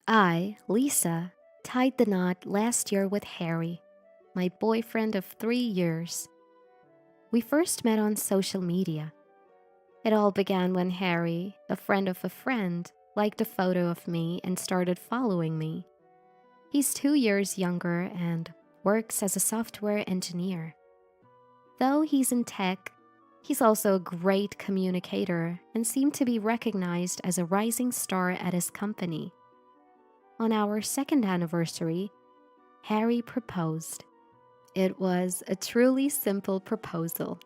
I, Lisa, tied the knot last year with Harry, my boyfriend of 3 years. We first met on social media. It all began when Harry, a friend of a friend, liked a photo of me and started following me. He's 2 years younger and works as a software engineer. Though he's in tech, he's also a great communicator and seemed to be recognized as a rising star at his company. On our second anniversary, Harry proposed. It was a truly simple proposal.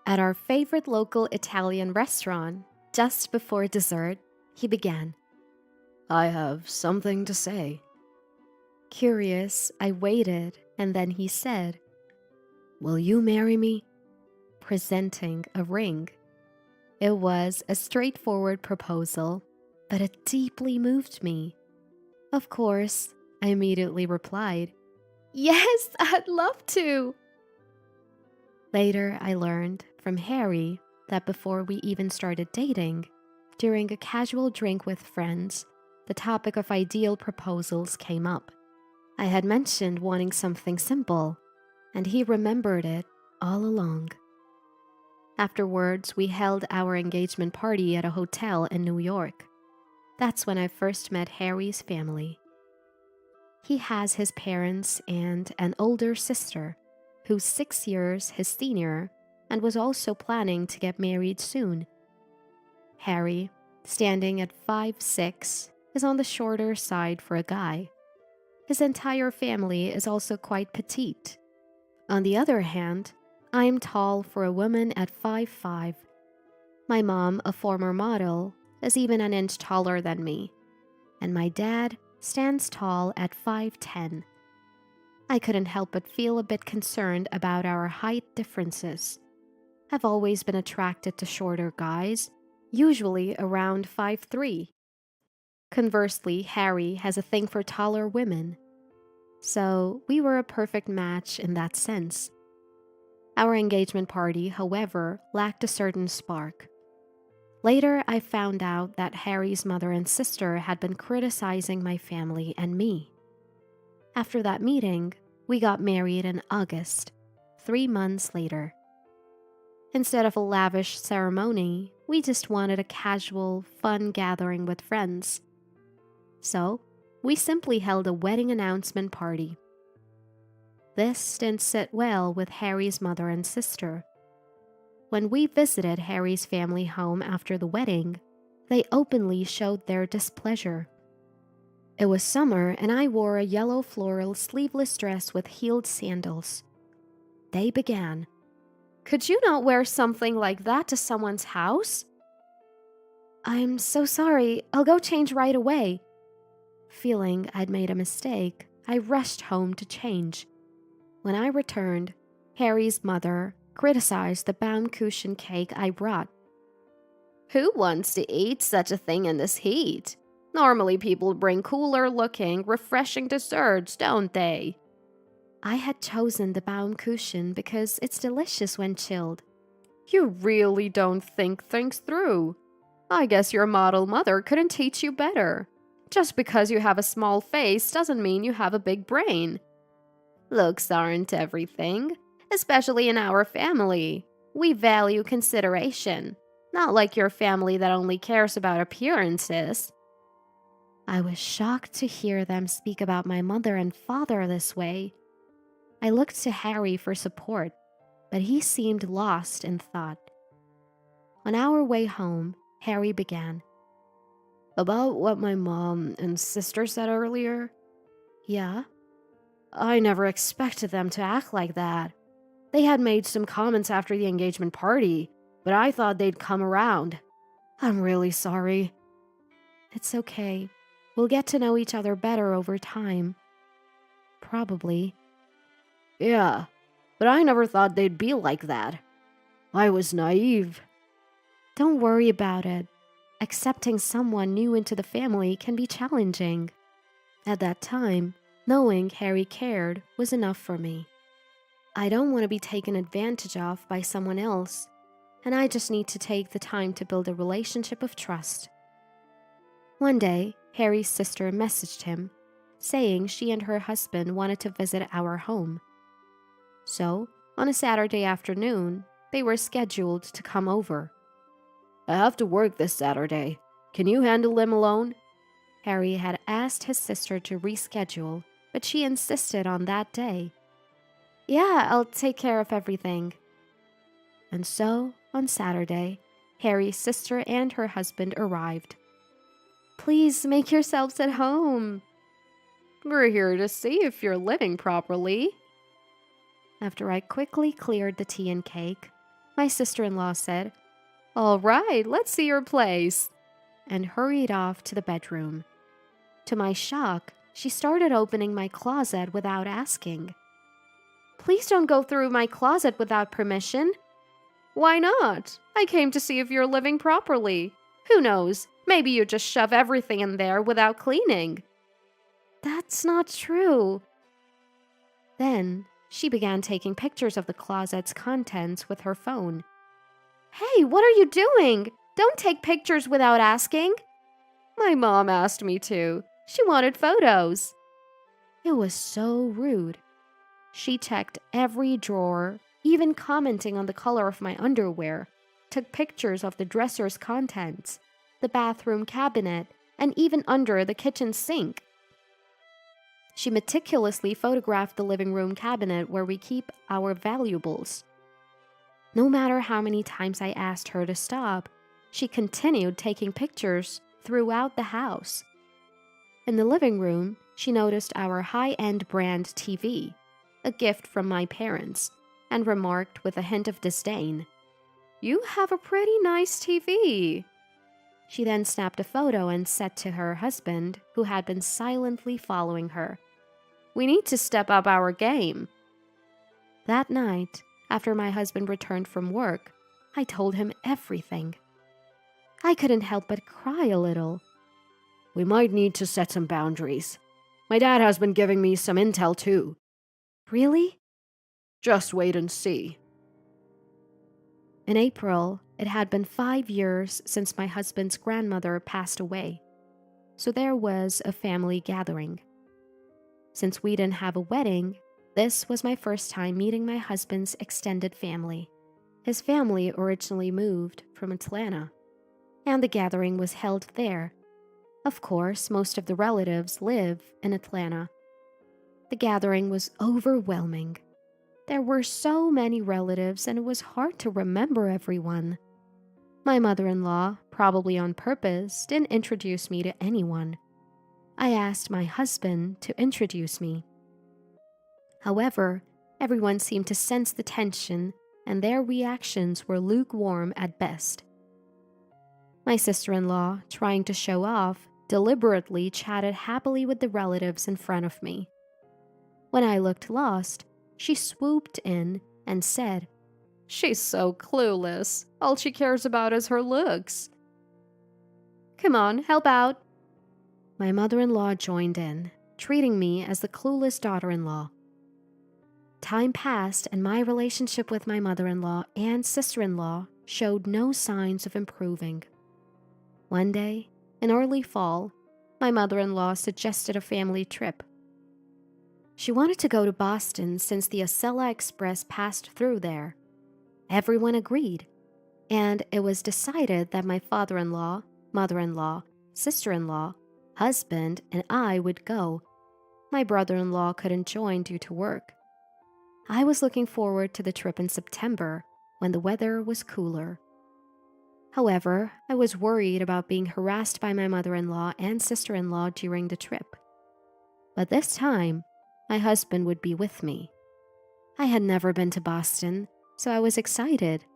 At our favorite local Italian restaurant, just before dessert, he began, "I have something to say." Curious, I waited, and then he said, "Will you marry me?" Presenting a ring. It was a straightforward proposal, but it deeply moved me. Of course, I immediately replied, "Yes, I'd love to." Later, I learned from Harry that before we even started dating, during a casual drink with friends, the topic of ideal proposals came up. I had mentioned wanting something simple, and he remembered it all along. Afterwards, we held our engagement party at a hotel in New York. That's when I first met Harry's family. He has his parents and an older sister, who's 6 years his senior and was also planning to get married soon. Harry, standing at 5'6", is on the shorter side for a guy. His entire family is also quite petite. On the other hand, I'm tall for a woman at 5'5". My mom, a former model, is even an inch taller than me, and my dad stands tall at 5'10". I couldn't help but feel a bit concerned about our height differences. I've always been attracted to shorter guys, usually around 5'3". Conversely, Harry has a thing for taller women. So we were a perfect match in that sense. Our engagement party, however, lacked a certain spark. Later, I found out that Harry's mother and sister had been criticizing my family and me. After that meeting, we got married in August, 3 months later. Instead of a lavish ceremony, we just wanted a casual, fun gathering with friends. So, we simply held a wedding announcement party. This didn't sit well with Harry's mother and sister. When we visited Harry's family home after the wedding, they openly showed their displeasure. It was summer and I wore a yellow floral sleeveless dress with heeled sandals. They began, "Could you not wear something like that to someone's house?" "I'm so sorry, I'll go change right away." Feeling I'd made a mistake, I rushed home to change. When I returned, Harry's mother criticized the Baumkuchen cake I brought. "Who wants to eat such a thing in this heat? Normally people bring cooler-looking, refreshing desserts, don't they?" I had chosen the Baumkuchen because it's delicious when chilled. "You really don't think things through. I guess your model mother couldn't teach you better. Just because you have a small face doesn't mean you have a big brain. Looks aren't everything, especially in our family. We value consideration, not like your family that only cares about appearances." I was shocked to hear them speak about my mother and father this way. I looked to Harry for support, but he seemed lost in thought. On our way home, Harry began, "About what my mom and sister said earlier?" "Yeah." "I never expected them to act like that. They had made some comments after the engagement party, but I thought they'd come around. I'm really sorry." "It's okay. We'll get to know each other better over time." "Probably." "Yeah, but I never thought they'd be like that. I was naive." "Don't worry about it. Accepting someone new into the family can be challenging." At that time, knowing Harry cared was enough for me. I don't want to be taken advantage of by someone else, and I just need to take the time to build a relationship of trust. One day, Harry's sister messaged him, saying she and her husband wanted to visit our home. So, on a Saturday afternoon, they were scheduled to come over. "I have to work this Saturday. Can you handle them alone?" Harry had asked his sister to reschedule, but she insisted on that day. "Yeah, I'll take care of everything." And so, on Saturday, Harry's sister and her husband arrived. "Please make yourselves at home." "We're here to see if you're living properly." After I quickly cleared the tea and cake, my sister-in-law said, "All right, let's see your place," and hurried off to the bedroom. To my shock, she started opening my closet without asking. "Please don't go through my closet without permission." "Why not? I came to see if you're living properly. Who knows, maybe you just shove everything in there without cleaning." "That's not true." Then she began taking pictures of the closet's contents with her phone. "Hey, what are you doing? Don't take pictures without asking." "My mom asked me to. She wanted photos." It was so rude. She checked every drawer, even commenting on the color of my underwear, took pictures of the dresser's contents, the bathroom cabinet, and even under the kitchen sink. She meticulously photographed the living room cabinet where we keep our valuables. No matter how many times I asked her to stop, she continued taking pictures throughout the house. In the living room, she noticed our high-end brand TV, a gift from my parents, and remarked with a hint of disdain, "You have a pretty nice TV." She then snapped a photo and said to her husband, who had been silently following her, "We need to step up our game." That night, after my husband returned from work, I told him everything. I couldn't help but cry a little. "We might need to set some boundaries. My dad has been giving me some intel too." "Really?" "Just wait and see." In April, it had been 5 years since my husband's grandmother passed away, so there was a family gathering. Since we didn't have a wedding, this was my first time meeting my husband's extended family. His family originally moved from Atlanta, and the gathering was held there. Of course, most of the relatives live in Atlanta. The gathering was overwhelming. There were so many relatives, and it was hard to remember everyone. My mother-in-law, probably on purpose, didn't introduce me to anyone. I asked my husband to introduce me. However, everyone seemed to sense the tension, and their reactions were lukewarm at best. My sister-in-law, trying to show off, deliberately chatted happily with the relatives in front of me. When I looked lost, she swooped in and said, "She's so clueless. All she cares about is her looks." "Come on, help out." My mother-in-law joined in, treating me as the clueless daughter-in-law. Time passed, and my relationship with my mother-in-law and sister-in-law showed no signs of improving. One day, in early fall, my mother-in-law suggested a family trip. She wanted to go to Boston since the Acela Express passed through there. Everyone agreed, and it was decided that my father-in-law, mother-in-law, sister-in-law, husband, and I would go. My brother-in-law couldn't join due to work. I was looking forward to the trip in September, when the weather was cooler. However, I was worried about being harassed by my mother-in-law and sister-in-law during the trip. But this time, my husband would be with me. I had never been to Boston, so I was excited.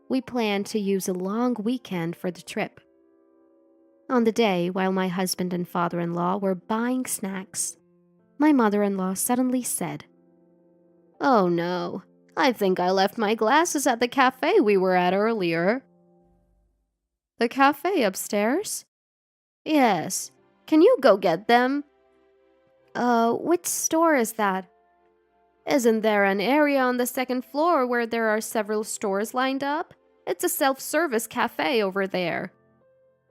We planned to use a long weekend for the trip. On the day, while my husband and father-in-law were buying snacks, my mother-in-law suddenly said, "Oh no, I think I left my glasses at the cafe we were at earlier." "The cafe upstairs?" "Yes. Can you go get them?" Which store is that?" "Isn't there an area on the second floor where there are several stores lined up? It's a self-service cafe over there."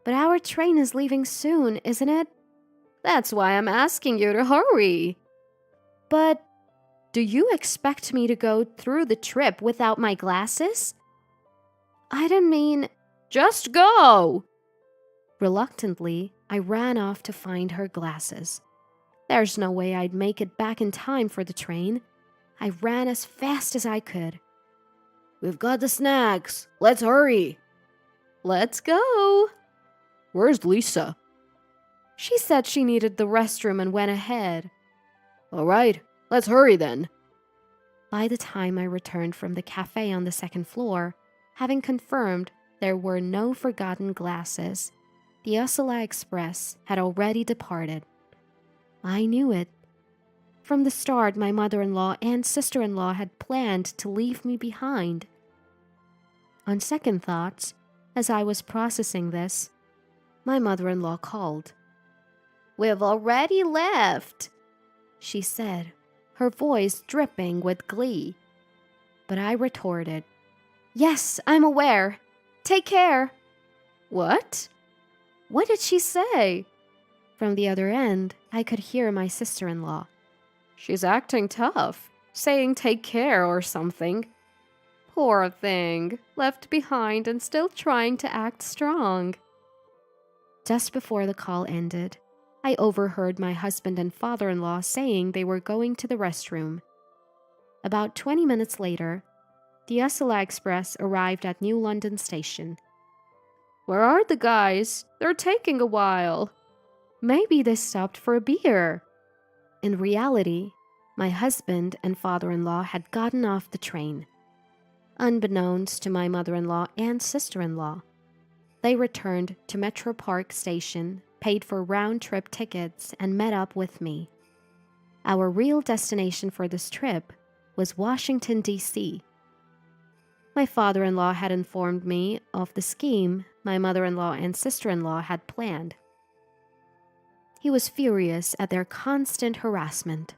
"But our train is leaving soon, isn't it?" That's why I'm asking you to hurry. But do you expect me to go through the trip without my glasses? I didn't mean. Just go! Reluctantly, I ran off to find her glasses. There's no way I'd make it back in time for the train. I ran as fast as I could. We've got the snacks. Let's hurry. Let's go. Where's Lisa? She said she needed the restroom and went ahead. All right, let's hurry then. By the time I returned from the cafe on the second floor, having confirmed there were no forgotten glasses, the Ursula Express had already departed. I knew it. From the start, my mother-in-law and sister-in-law had planned to leave me behind. On second thoughts, as I was processing this, my mother-in-law called. "We've already left," she said, her voice dripping with glee. But I retorted, "Yes, I'm aware. Take care." What? What did she say? From the other end, I could hear my sister-in-law. She's acting tough, saying take care or something. Poor thing, left behind and still trying to act strong. Just before the call ended, I overheard my husband and father-in-law saying they were going to the restroom. About 20 minutes later, the Ursula Express arrived at New London Station. Where are the guys? They're taking a while. Maybe they stopped for a beer. In reality, my husband and father-in-law had gotten off the train. Unbeknownst to my mother-in-law and sister-in-law, they returned to Metro Park Station, paid for round-trip tickets, and met up with me. Our real destination for this trip was Washington, D.C. My father-in-law had informed me of the scheme my mother-in-law and sister-in-law had planned. He was furious at their constant harassment.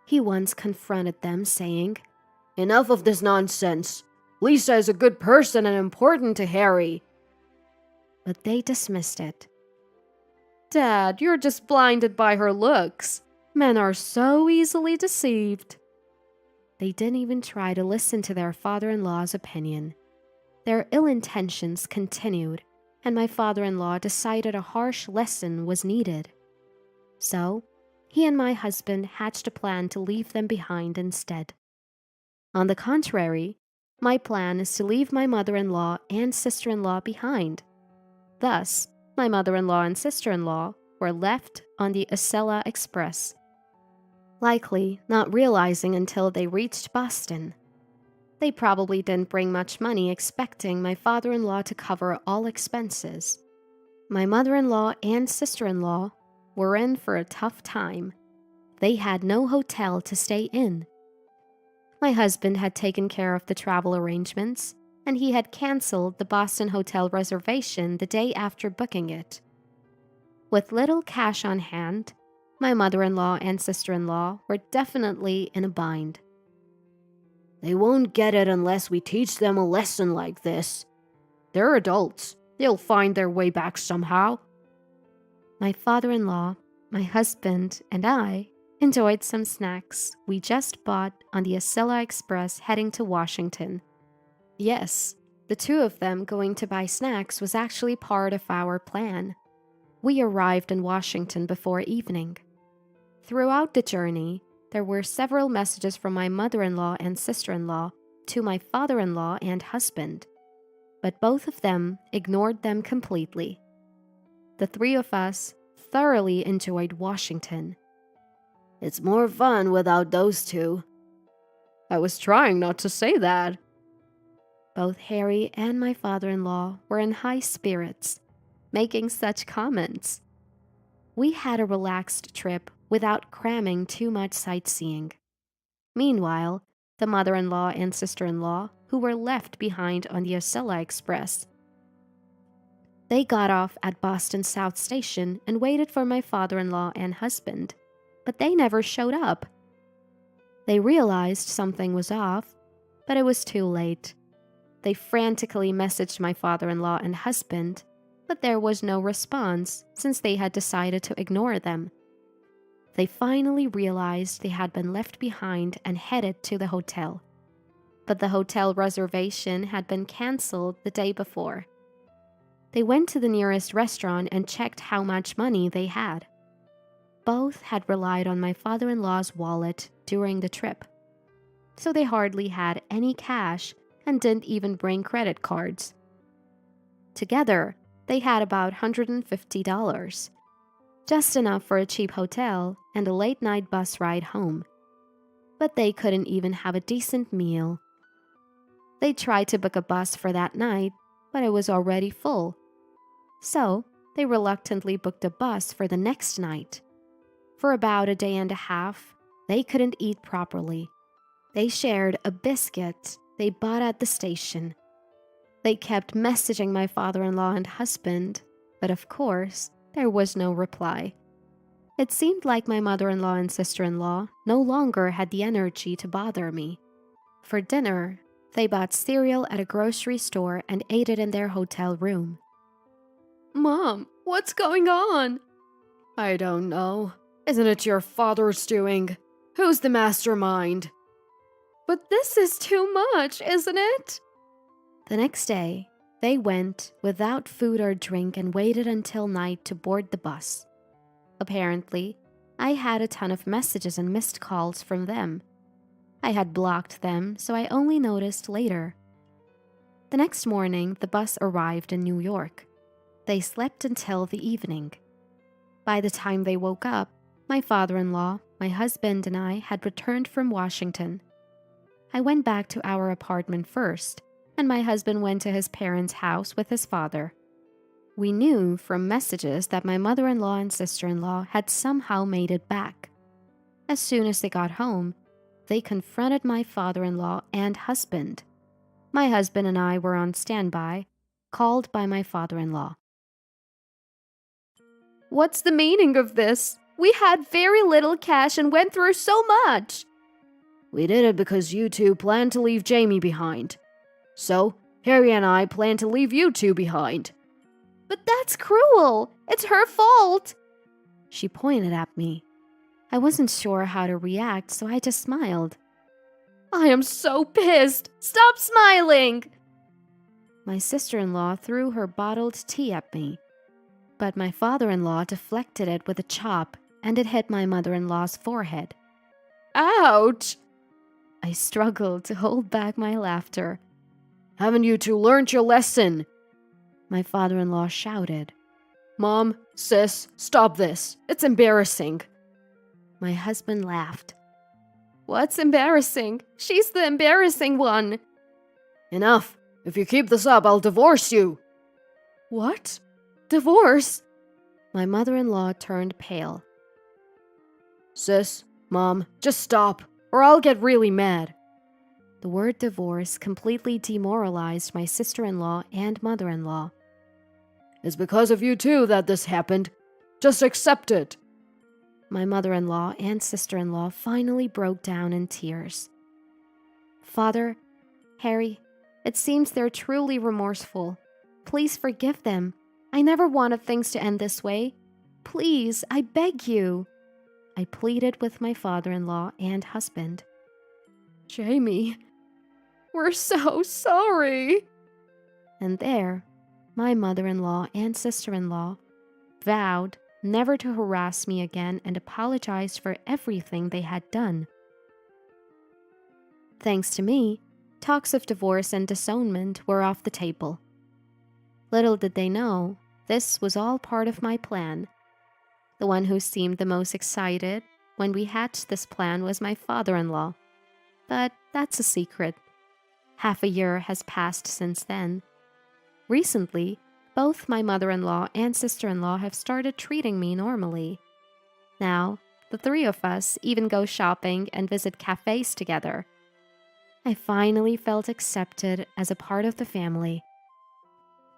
He once confronted them, saying, "Enough of this nonsense. Lisa is a good person and important to Harry." But they dismissed it. Dad, you're just blinded by her looks. Men are so easily deceived. They didn't even try to listen to their father-in-law's opinion. Their ill intentions continued, and my father-in-law decided a harsh lesson was needed. So, he and my husband hatched a plan to leave them behind instead. On the contrary, my plan is to leave my mother-in-law and sister-in-law behind. Thus, my mother-in-law and sister-in-law were left on the Ursula Express, likely not realizing until they reached Boston. They probably didn't bring much money, expecting my father-in-law to cover all expenses. My mother-in-law and sister-in-law were in for a tough time. They had no hotel to stay in. My husband had taken care of the travel arrangements, and he had canceled the Boston hotel reservation the day after booking it. With little cash on hand, my mother-in-law and sister-in-law were definitely in a bind. They won't get it unless we teach them a lesson like this. They're adults. They'll find their way back somehow. My father-in-law, my husband, and I enjoyed some snacks we just bought on the Ursula Express heading to Washington. Yes, the two of them going to buy snacks was actually part of our plan. We arrived in Washington before evening. Throughout the journey, there were several messages from my mother-in-law and sister-in-law to my father-in-law and husband, but both of them ignored them completely. The three of us thoroughly enjoyed Washington. It's more fun without those two. I was trying not to say that. Both Harry and my father-in-law were in high spirits, making such comments. We had a relaxed trip without cramming too much sightseeing. Meanwhile, the mother-in-law and sister-in-law, who were left behind on the Ursula Express, they got off at Boston South Station and waited for my father-in-law and husband, but they never showed up. They realized something was off, but it was too late. They frantically messaged my father-in-law and husband, but there was no response since they had decided to ignore them. They finally realized they had been left behind and headed to the hotel. But the hotel reservation had been canceled the day before. They went to the nearest restaurant and checked how much money they had. Both had relied on my father-in-law's wallet during the trip, so they hardly had any cash and didn't even bring credit cards. Together, they had about $150, just enough for a cheap hotel and a late-night bus ride home. But they couldn't even have a decent meal. They tried to book a bus for that night, but it was already full. So, they reluctantly booked a bus for the next night. For about a day and a half, they couldn't eat properly. They shared a biscuit they bought at the station. They kept messaging my father-in-law and husband, but of course, there was no reply. It seemed like my mother-in-law and sister-in-law no longer had the energy to bother me. For dinner, they bought cereal at a grocery store and ate it in their hotel room. "Mom, what's going on?" "I don't know. Isn't it your father's doing? Who's the mastermind?" "But this is too much, isn't it?" The next day, they went without food or drink and waited until night to board the bus. Apparently, I had a ton of messages and missed calls from them. I had blocked them, so I only noticed later. The next morning, the bus arrived in New York. They slept until the evening. By the time they woke up, my father-in-law, my husband, and I had returned from Washington. I went back to our apartment first, and my husband went to his parents' house with his father. We knew from messages that my mother-in-law and sister-in-law had somehow made it back. As soon as they got home, they confronted my father-in-law and husband. My husband and I were on standby, called by my father-in-law. "What's the meaning of this? We had very little cash and went through so much." "We did it because you two planned to leave Jamie behind. So, Harry and I plan to leave you two behind." "But that's cruel. It's her fault." She pointed at me. I wasn't sure how to react, so I just smiled. "I am so pissed. Stop smiling." My sister-in-law threw her bottled tea at me, but my father-in-law deflected it with a chop and it hit my mother-in-law's forehead. "Ouch!" I struggled to hold back my laughter. "Haven't you two learned your lesson?" My father-in-law shouted. "Mom, sis, stop this. It's embarrassing." My husband laughed. "What's embarrassing? She's the embarrassing one." "Enough. If you keep this up, I'll divorce you." "What? Divorce?" My mother-in-law turned pale. "Sis, Mom, just stop, or I'll get really mad." The word divorce completely demoralized my sister-in-law and mother-in-law. "It's because of you two that this happened. Just accept it." My mother-in-law and sister-in-law finally broke down in tears. "Father, Harry, it seems they're truly remorseful. Please forgive them. I never wanted things to end this way. Please, I beg you," I pleaded with my father-in-law and husband. "Jamie, we're so sorry." And there, my mother-in-law and sister-in-law vowed never to harass me again and apologized for everything they had done. Thanks to me, talks of divorce and disownment were off the table. Little did they know, this was all part of my plan. The one who seemed the most excited when we hatched this plan was my father-in-law. But that's a secret. Half a year has passed since then. Recently, both my mother-in-law and sister-in-law have started treating me normally. Now, the three of us even go shopping and visit cafes together. I finally felt accepted as a part of the family.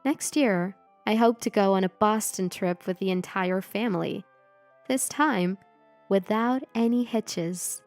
Next year, I hope to go on a Boston trip with the entire family. This time, without any hitches.